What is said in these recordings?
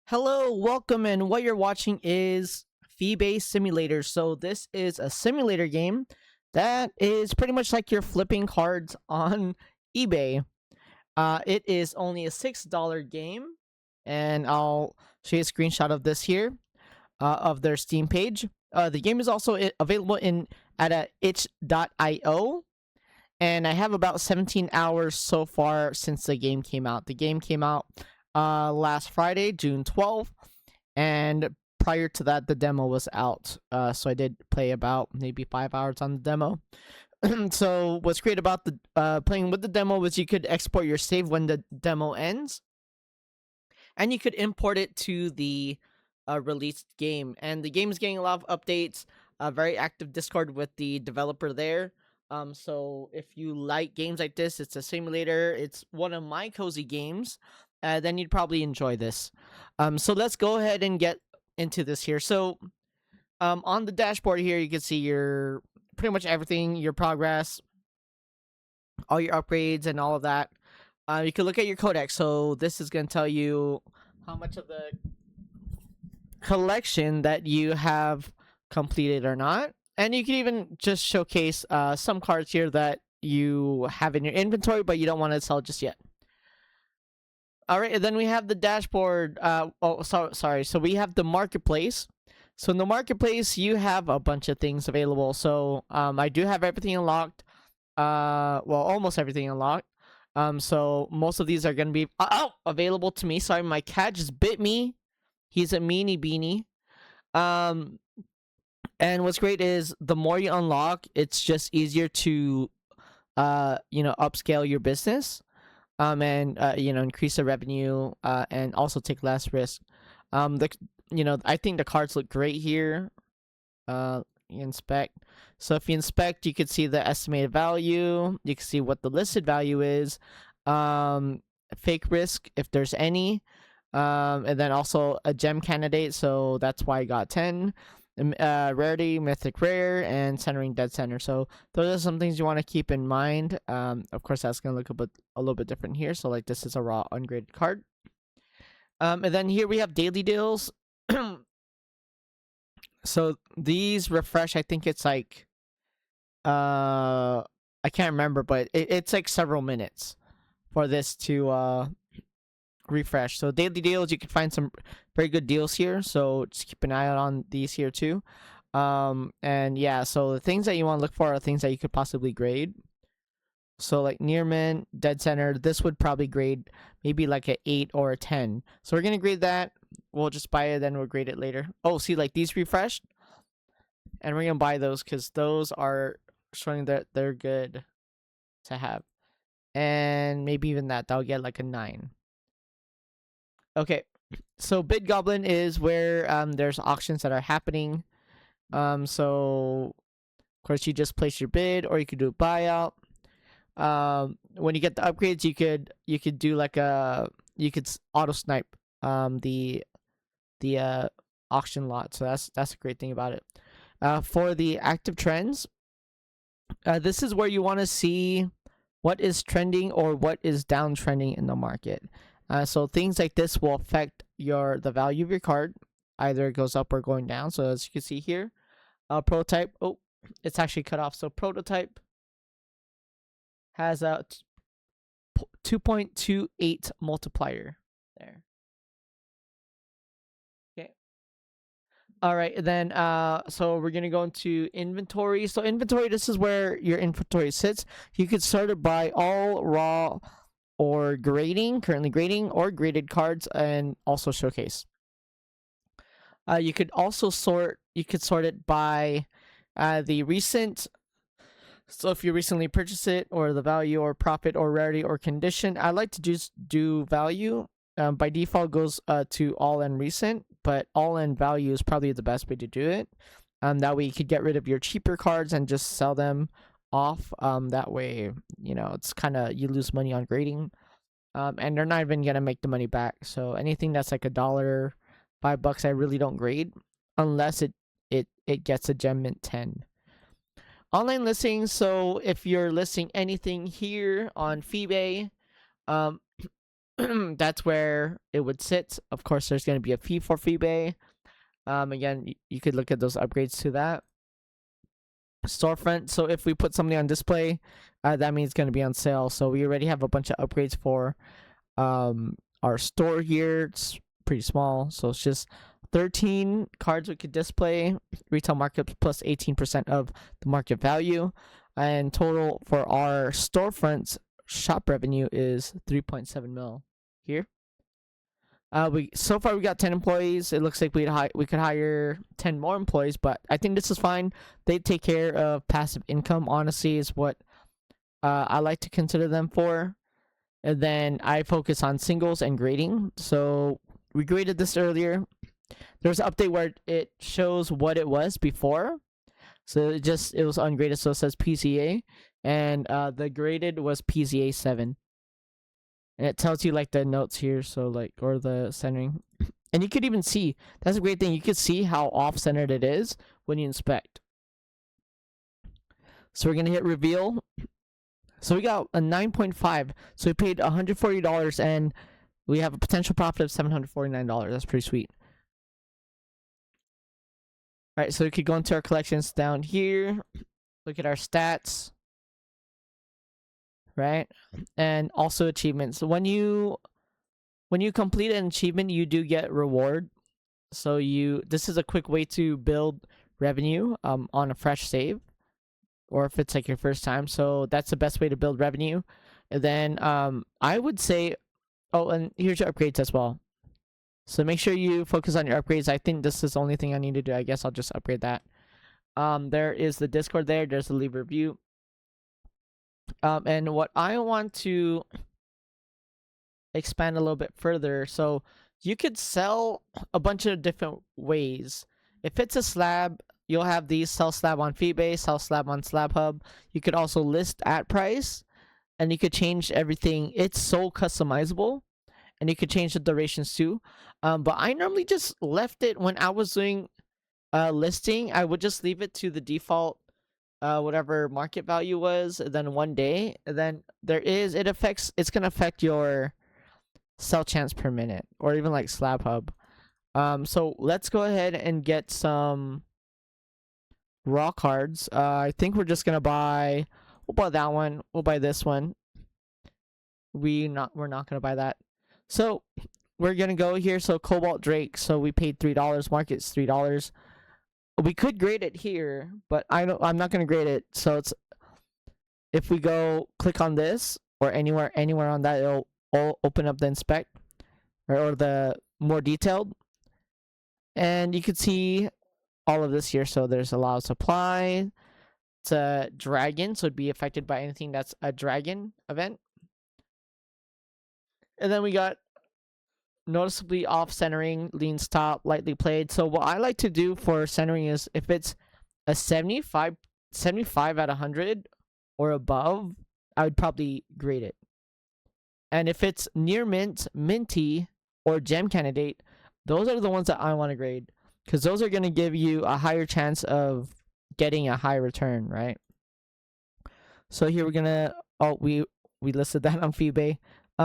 Hello, welcome, and what you're watching is Feebay Simulator. So this is a simulator game that is pretty much like you're flipping cards on eBay. It is only a $6 game, and I'll show you a screenshot of this here of their Steam page. The game is also available at itch.io, and I have about 17 hours so far since the game came out. The game came out last Friday, June 12th, and prior to that, the demo was out. So I did play about maybe 5 hours on the demo. So what's great about the playing with the demo was you could export your save when the demo ends, and you could import it to the released game. And the game is getting a lot of updates. A very active Discord with the developer there. So if you like games like this, it's a simulator. It's one of my cozy games. Then you'd probably enjoy this. So let's go ahead and get into this here. So on the dashboard here, you can see your pretty much everything, your progress, all your upgrades, and all of that. You can look at your codex. So this is going to tell you how much of the collection that you have completed or not. And you can even just showcase some cards here that you have in your inventory, but you don't want to sell just yet. All right, and then we have the dashboard. Sorry. So we have the marketplace. So in the marketplace, you have a bunch of things available. So I do have everything unlocked. Almost everything unlocked. So most of these are going to be available to me. Sorry, my cat just bit me. He's a meanie beanie. And what's great is the more you unlock, it's just easier to upscale your business. And increase the revenue, and also take less risk. I think the cards look great here. Inspect. So if you inspect, you can see the estimated value. You can see what the listed value is. Fake risk, if there's any. And then also a gem candidate. So that's why I got 10. Rarity, mythic rare, and centering dead center. So those are some things you want to keep in mind. Of course, that's going to look a little bit different here. So like this is a raw ungraded card. And then here we have daily deals. So these refresh. I think it's like I can't remember, but it's like several minutes for this to refresh. So daily deals, you can find some very good deals here, so just keep an eye out on these here too. And yeah, so the things that you want to look for are things that you could possibly grade. So like near mint, dead center, this would probably grade maybe like an 8 or a 10. So we're gonna grade that. We'll just buy it, then we'll grade it later. Oh, see, like these refreshed, and we're gonna buy those because those are showing that they're good to have. And maybe even that'll get like a 9. Okay, so Bid Goblin is where there's auctions that are happening. So of course you just place your bid, or you could do a buyout. When you get the upgrades, you could do like you could auto snipe the auction lot. So that's a great thing about it. For the active trends, this is where you want to see what is trending or what is downtrending in the market. So things like this will affect the value of your card. Either it goes up or going down. So as you can see here, prototype. Oh, it's actually cut off. So prototype has a 2.28 multiplier there. Okay. All right, then so we're gonna go into inventory. So inventory, this is where your inventory sits. You could sort it by all raw or currently grading, or graded cards, and also showcase. You could also sort it by the recent. So if you recently purchased it, or the value, or profit, or rarity, or condition. I like to just do value. By default goes to all and recent, but all and value is probably the best way to do it. That way you could get rid of your cheaper cards and just sell them off. That way, it's kind of, you lose money on grading. And they're not even gonna make the money back. So anything that's like $1, $5, I really don't grade unless it gets a gem mint 10. Online listings. So if you're listing anything here on Feebay, that's where it would sit. Of course, there's going to be a fee for Feebay. Again, you could look at those upgrades to that. Storefront. So if we put something on display, that means it's going to be on sale. So we already have a bunch of upgrades for our store here. It's pretty small, so it's just 13 cards we could display. Retail market plus 18% of the market value, and total for our storefronts shop revenue is 3.7 mil here. We so far we got 10 employees. It looks like we could hire 10 more employees, but I think this is fine. They take care of passive income. Honestly, is what I like to consider them for. And then I focus on singles and grading. So we graded this earlier. There's an update where it shows what it was before. So it was ungraded, so it says PCA, and the graded was PCA 7. And it tells you like the notes here, so like, or the centering. And you could even see, that's a great thing, you could see how off-centered it is when you inspect. So we're gonna hit reveal. So we got a 9.5. So we paid $140 and we have a potential profit of $749. That's pretty sweet. Alright, so we could go into our collections down here. Look at our stats. Right? And also achievements. So when you complete an achievement, you do get reward. So this is a quick way to build revenue on a fresh save, or if it's like your first time. So that's the best way to build revenue. And then I would say, oh, and here's your upgrades as well. So make sure you focus on your upgrades. I think this is the only thing I need to do. I guess I'll just upgrade that. There is the Discord there. There's the leave review. And what I want to expand a little bit further. So you could sell a bunch of different ways. If it's a slab, you'll have these: sell slab on Feebay, sell slab on SlabHub. You could also list at price, and you could change everything. It's so customizable, and you could change the durations too. But I normally just left it when I was doing listing. I would just leave it to the default whatever market value was, and then 1 day. And then it's gonna affect your sell chance per minute, or even like SlabHub. So let's go ahead and get some raw cards. I think we're just gonna we'll buy that one, we'll buy this one. We're not gonna buy that. So we're gonna go here. So Cobalt Drake, so we paid $3, market's $3. We could grade it here, but I'm not gonna grade it. So if we go click on this or anywhere on that, it'll open up the inspect, or the more detailed, and you can see all of this here. So there's allow supply. It's a dragon, so it'd be affected by anything that's a dragon event. And then we got noticeably off centering, lean stop, lightly played. So what I like to do for centering is, if it's a 75 out of 100 or above, I would probably grade it. And if it's near mint, minty, or gem candidate, those are the ones that I want to grade, because those are going to give you a higher chance of getting a high return, right? So here we're gonna, we listed that on Feebay.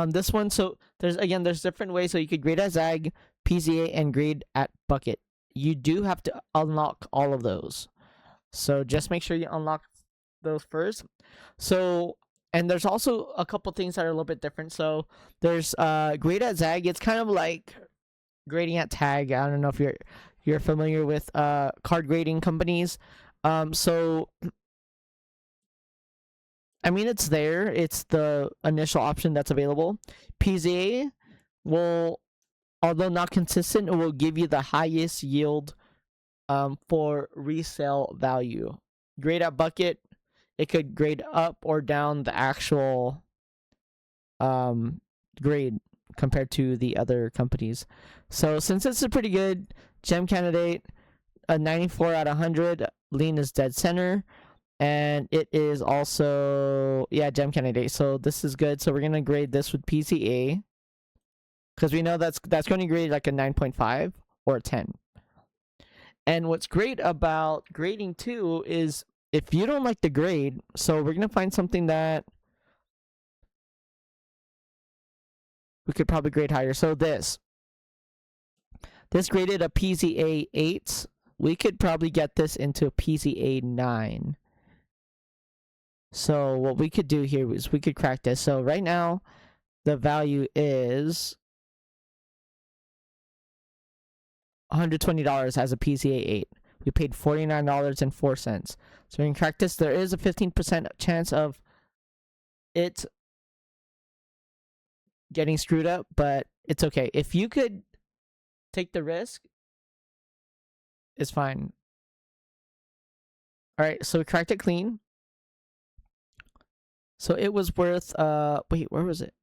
This one, so there's different ways. So you could grade at Zag, PZA, and grade at bucket. You do have to unlock all of those, so just make sure you unlock those first. So, and there's also a couple things that are a little bit different. So there's grade at Zag. It's kind of like grading at Tag. I don't know if you're familiar with card grading companies. So I mean, it's there. It's the initial option that's available. PZA will, although not consistent, it will give you the highest yield for resale value. Grade at bucket, it could grade up or down the actual grade compared to the other companies. So since it's a pretty good gem candidate, a 94 out of 100, lean is dead center. And it is also, yeah, gem candidate. So this is good. So we're gonna grade this with PCA, because we know that's going to grade like a 9.5 or a 10. And what's great about grading too is, if you don't like the grade, so we're gonna find something that we could probably grade higher. So this graded a PZA 8. We could probably get this into a PZA 9. So what we could do here is we could crack this. So right now, the value is $120 as a PZA 8. We paid $49.04. So we can crack this. There is a 15% chance of it getting screwed up, but it's okay. If you could take the risk, it's fine. All right, so we cracked it clean. So it was worth wait, where was it?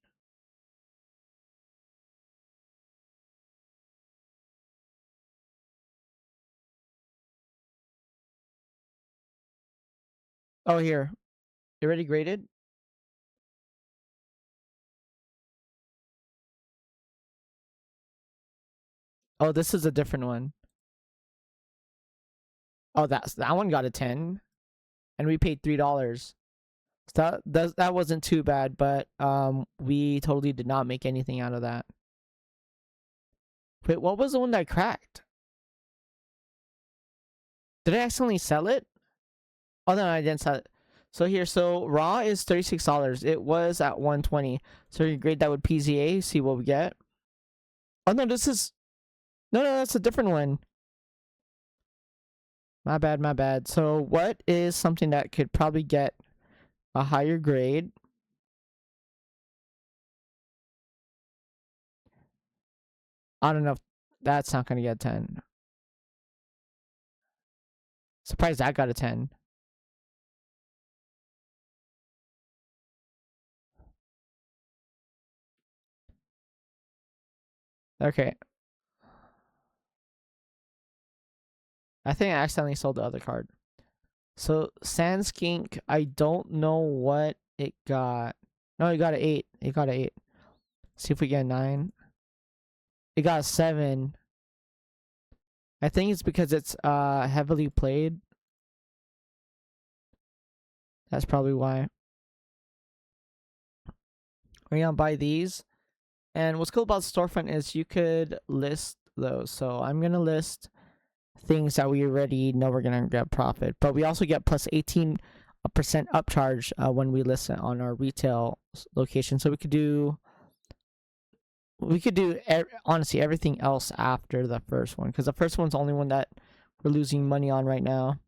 Oh, here. You already graded? Oh, this is a different one. Oh, that one got a 10 and we paid $3. So that wasn't too bad, but we totally did not make anything out of that. Wait, what was the one that cracked? Did I accidentally sell it? Oh no, I didn't sell it. So here, so raw is $36. It was at 120. So you grade that with PZA, see what we get. Oh no, this is no, that's a different one. My bad, my bad. So what is something that could probably get a higher grade? I don't know if that's not gonna get a 10. Surprised that got a 10. Okay. I think I accidentally sold the other card. So Sand Skink, I don't know what it got. No, it got an 8. It got an 8. See if we get a 9. It got a 7. I think it's because it's heavily played. That's probably why. We're gonna buy these. And what's cool about storefront is you could list those. So I'm gonna list things that we already know we're gonna get profit, but we also get plus 18% upcharge when we list it on our retail location. So we could do honestly everything else after the first one, because the first one's the only one that we're losing money on right now.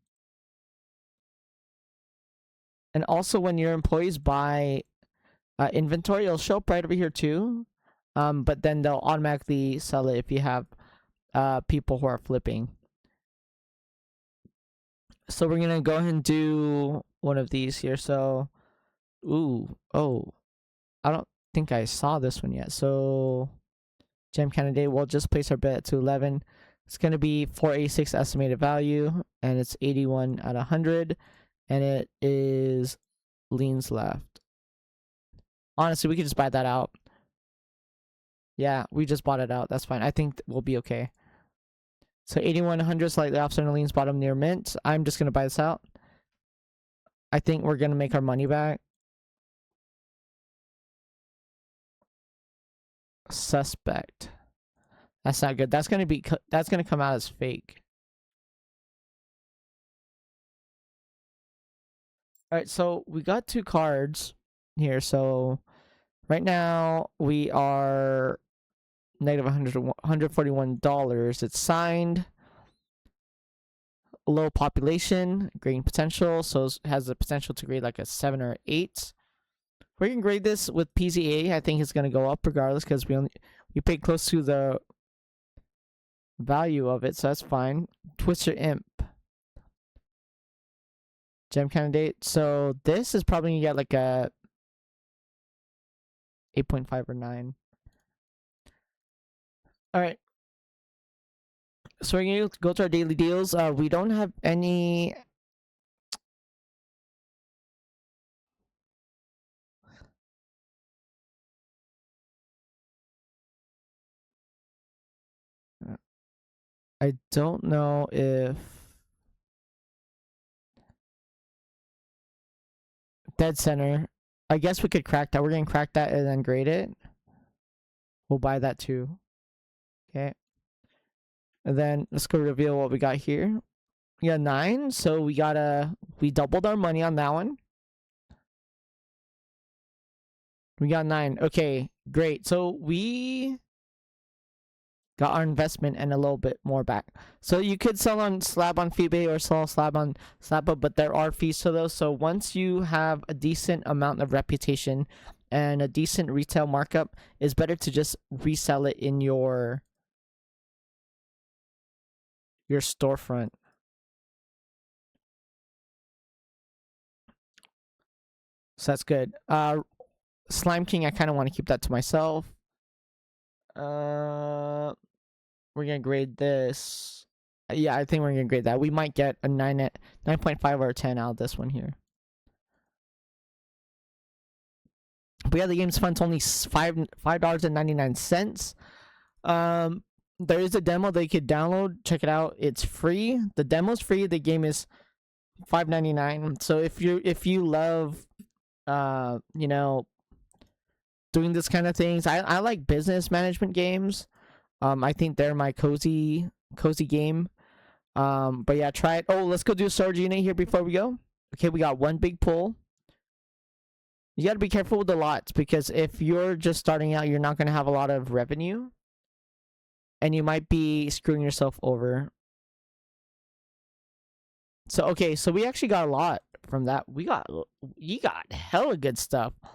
And also when your employees buy inventory, it'll show up right over here too, but then they'll automatically sell it if you have people who are flipping. So we're gonna go ahead and do one of these here. So I don't think I saw this one yet. So gem candidate, we'll just place our bet to 11. It's gonna be 486 estimated value, and it's 81 out of 100, and it is leans left. Honestly, we could just buy that out. Yeah, we just bought it out. That's fine. I think we'll be okay. So 8100 slightly offset on leans bottom near mint. I'm just gonna buy this out. I think we're gonna make our money back. Suspect. That's not good. That's gonna come out as fake. All right, so we got 2 cards here. So right now we are negative $141. It's signed. Low population, grading potential, so it has the potential to grade like a 7 or 8. We can grade this with PZA. I think it's gonna go up regardless because we paid close to the value of it, so that's fine. Twister Imp. Gem candidate. So this is probably gonna get like a 8.5 or 9. Alright. So we're gonna go to our daily deals. We don't have any. I don't know if dead center. I guess we could crack that. We're gonna crack that and then grade it. We'll buy that too. Okay. And then let's go reveal what we got here. We got 9, so we doubled our money on that one. We got 9. Okay, great. So we got our investment and a little bit more back. So you could sell on Slab on Feebay or sell Slab on Slabba, but there are fees to those. So once you have a decent amount of reputation and a decent retail markup, it's better to just resell it in your storefront. So that's good. Slime King, I kind of want to keep that to myself. We're gonna grade this. Yeah, I think we're gonna grade that. We might get a 9.5 or a 10 out of this one here. But yeah, the game's fun. It's only $5.99. There is a demo that you could download. Check it out. It's free. The demo's free. The game is $5.99. So if you love, you know, doing this kind of things, I like business management games. I think they're my cozy game. But yeah, try it. Oh, let's go do a storage unit here before we go. Okay, we got one big pull. You gotta be careful with the lots, because if you're just starting out, you're not gonna have a lot of revenue, and you might be screwing yourself over. So okay, so we actually got a lot from that. You got hella good stuff. All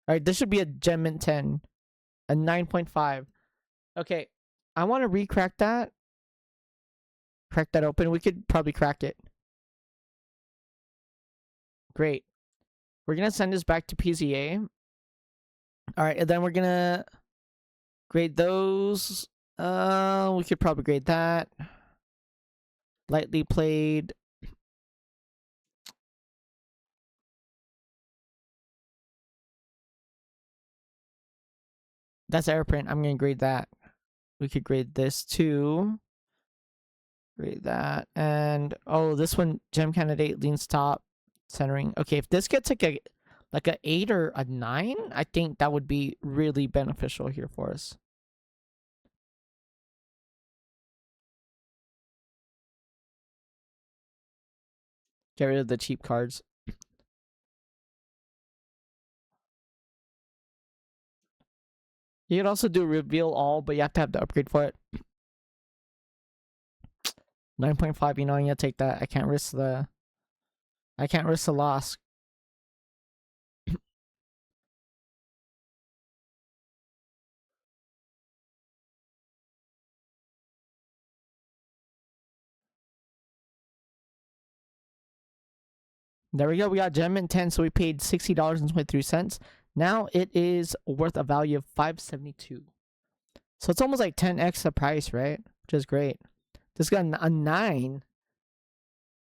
right, this should be a gem mint 10, a 9.5. Okay, I want to recrack that. Crack that open. We could probably crack it. Great. We're gonna send this back to PZA. All right, and then we're gonna grade those. We could probably grade that. Lightly played. That's airprint. I'm gonna grade that. We could grade this too. Grade that. And oh, this one, gem candidate, leans top, centering. Okay, if this gets like a 8 or a 9, I think that would be really beneficial here for us. Get rid of the cheap cards. You could also do reveal all, but you have to have the upgrade for it. 9.5, you know, I'm gonna take that. I can't risk the loss. There we go. We got gem mint 10, so we paid $60.23. Now it is worth a value of $572. So it's almost like 10x the price, right? Which is great. This got a 9.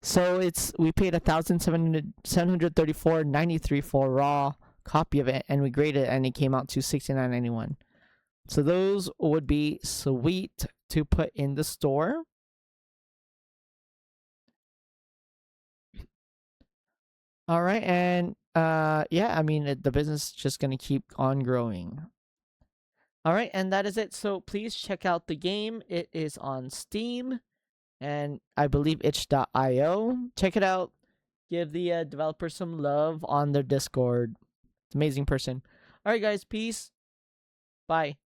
So we paid $1,734.93 for a raw copy of it, and we graded it, and it came out to $69.91. So those would be sweet to put in the store. All right, and yeah, I mean the business is just gonna keep on growing. All right, and that is it. So please check out the game. It is on Steam, and I believe itch.io. Check it out. Give the developer some love on their Discord. It's an amazing person. All right, guys, peace. Bye.